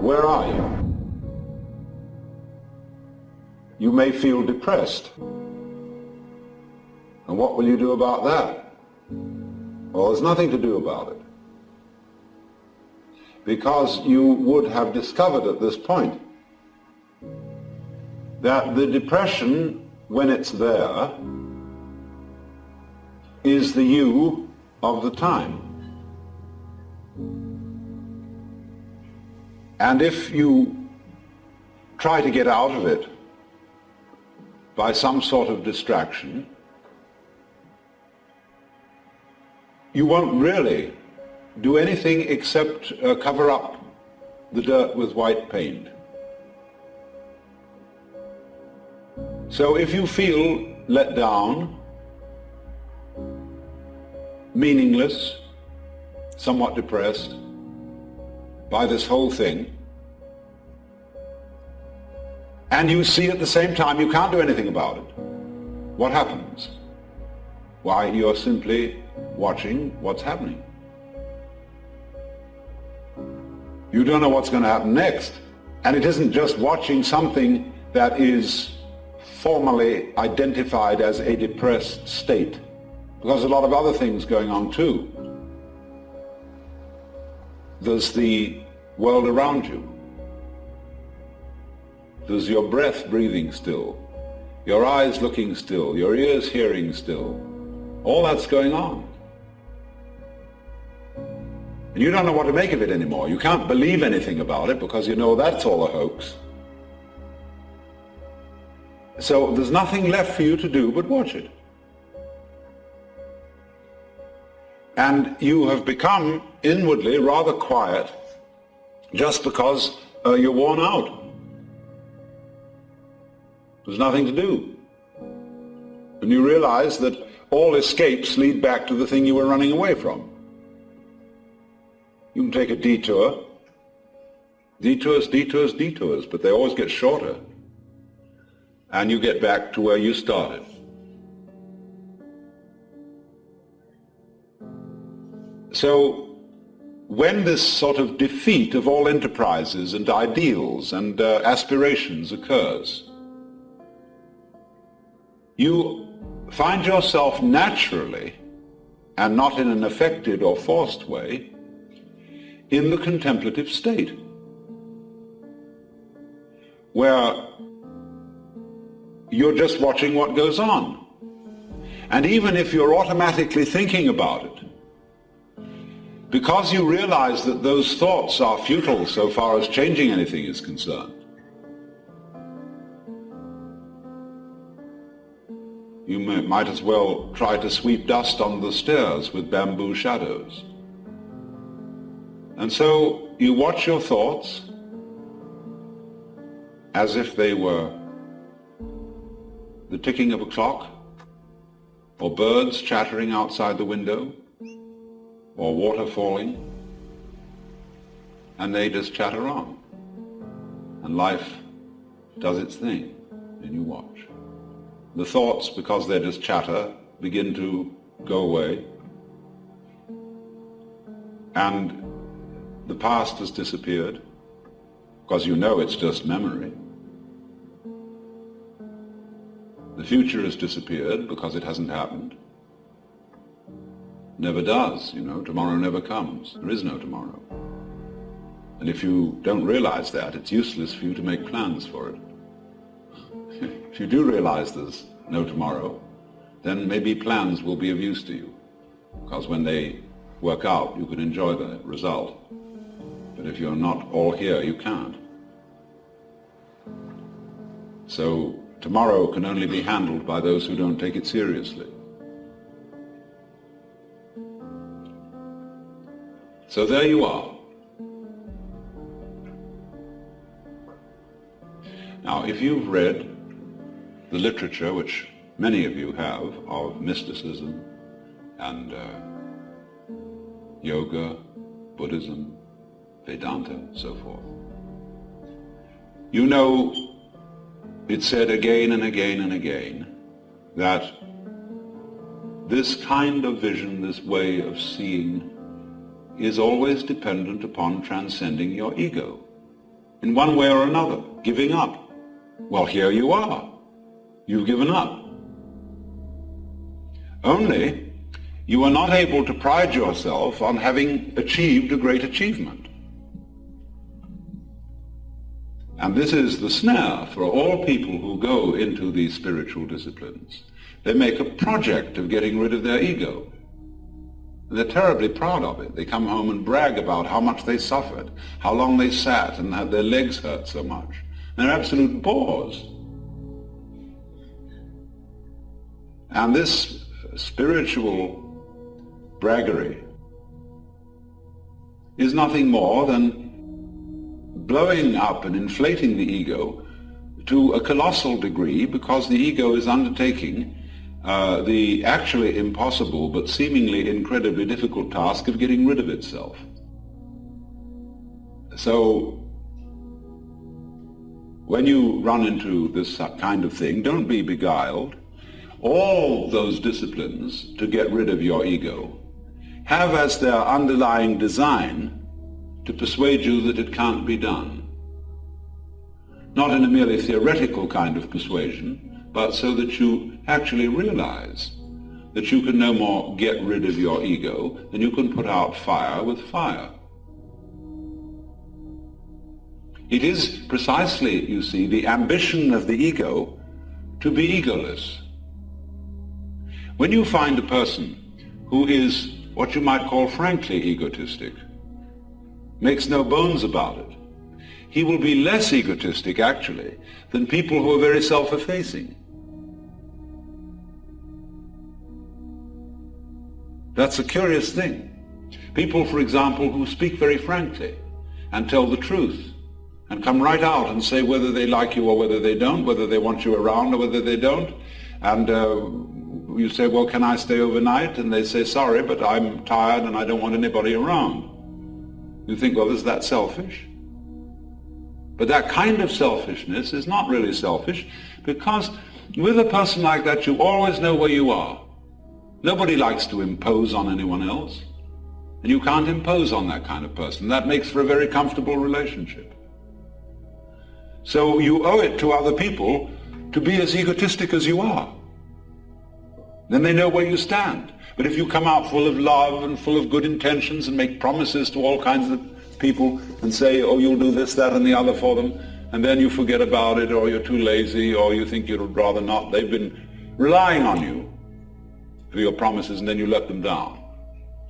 Where are you? You may feel depressed. And what will you do about that? Well, there's nothing to do about it. Because you would have discovered at this point that the depression, when it's there, is the you of the time. And if you try to get out of it by some sort of distraction, you won't really do anything except cover up the dirt with white paint. So if you feel let down, meaningless, somewhat depressed by this whole thing, and you see at the same time you can't do anything about it, what happens? Why, you're simply watching what's happening. You don't know what's going to happen next. And it isn't just watching something that is formally identified as a depressed state, because there's a lot of other things going on too. There's the world around you. There's your breath breathing still, your eyes looking still, your ears hearing still. All that's going on. And you don't know what to make of it anymore. You can't believe anything about it because you know that's all a hoax. So there's nothing left for you to do but watch it. And you have become inwardly rather quiet just because you're worn out. There's nothing to do. And you realize that all escapes lead back to the thing you were running away from. You can take a detour. Detours, detours, detours, but they always get shorter. And you get back to where you started. So when this sort of defeat of all enterprises and ideals and aspirations occurs, you find yourself naturally, and not in an affected or forced way, in the contemplative state, where you're just watching what goes on. And even if you're automatically thinking about it, because you realize that those thoughts are futile so far as changing anything is concerned, you might as well try to sweep dust on the stairs with bamboo shadows. And so you watch your thoughts as if they were the ticking of a clock, or birds chattering outside the window, or water falling, and they just chatter on. And life does its thing, and you watch. The thoughts, because they're just chatter, begin to go away, and the past has disappeared, because you know it's just memory. The future has disappeared because it hasn't happened. Never does, you know, tomorrow never comes. There is no tomorrow. And if you don't realize that, it's useless for you to make plans for it. If you do realize there's no tomorrow, then maybe plans will be of use to you, because when they work out, you can enjoy the result. But if you're not all here, you can't. So tomorrow can only be handled by those who don't take it seriously. So there you are. Now, if you've read the literature, which many of you have, of mysticism and yoga, Buddhism, Vedanta, so forth, you know it's said again and again and again that this kind of vision, this way of seeing, is always dependent upon transcending your ego. in one way or another, giving up. Well, here you are. You've given up. Only you are not able to pride yourself on having achieved a great achievement. And this is the snare for all people who go into these spiritual disciplines. They make a project of getting rid of their ego. They're terribly proud of it. They come home and brag about how much they suffered, how long they sat and had their legs hurt so much. They're absolute bores. And this spiritual braggery is nothing more than blowing up and inflating the ego to a colossal degree, because the ego is undertaking the actually impossible but seemingly incredibly difficult task of getting rid of itself. So when you run into this kind of thing, don't be beguiled. All those disciplines to get rid of your ego have as their underlying design to persuade you that it can't be done. Not in a merely theoretical kind of persuasion, but so that you actually realize that you can no more get rid of your ego than you can put out fire with fire. It is precisely, you see, the ambition of the ego to be egoless. When you find a person who is what you might call frankly egotistic, makes no bones about it, he will be less egotistic, actually, than people who are very self-effacing. That's a curious thing. People, for example, who speak very frankly and tell the truth and come right out and say whether they like you or whether they don't, whether they want you around or whether they don't. And you say, well, can I stay overnight? And they say, sorry, but I'm tired and I don't want anybody around. You think, well, is that selfish? But that kind of selfishness is not really selfish, because with a person like that, you always know where you are. Nobody likes to impose on anyone else, and you can't impose on that kind of person. That makes for a very comfortable relationship. So you owe it to other people to be as egotistic as you are. Then they know where you stand. But if you come out full of love and full of good intentions and make promises to all kinds of people and say, oh, you'll do this, that, and the other for them, and then you forget about it, or you're too lazy, or you think you'd rather not, they've been relying on you for your promises, and then you let them down.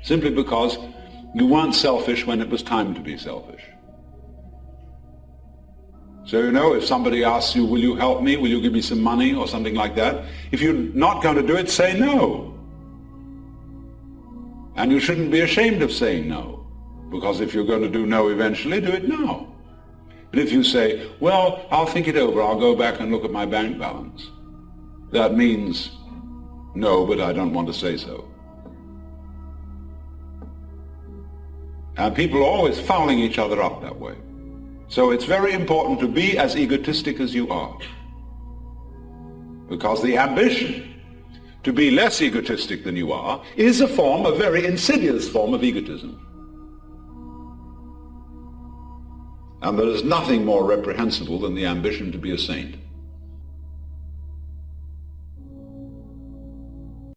Simply because you weren't selfish when it was time to be selfish. So, you know, if somebody asks you, will you help me, will you give me some money, or something like that, if you're not going to do it, say no. And you shouldn't be ashamed of saying no, because if you're going to do no eventually, do it now. But if you say, well, I'll think it over, I'll go back and look at my bank balance, that means no, but I don't want to say so. And people are always fouling each other up that way. So it's very important to be as egotistic as you are, because the ambition to be less egotistic than you are is a form, a very insidious form of egotism. And there is nothing more reprehensible than the ambition to be a saint.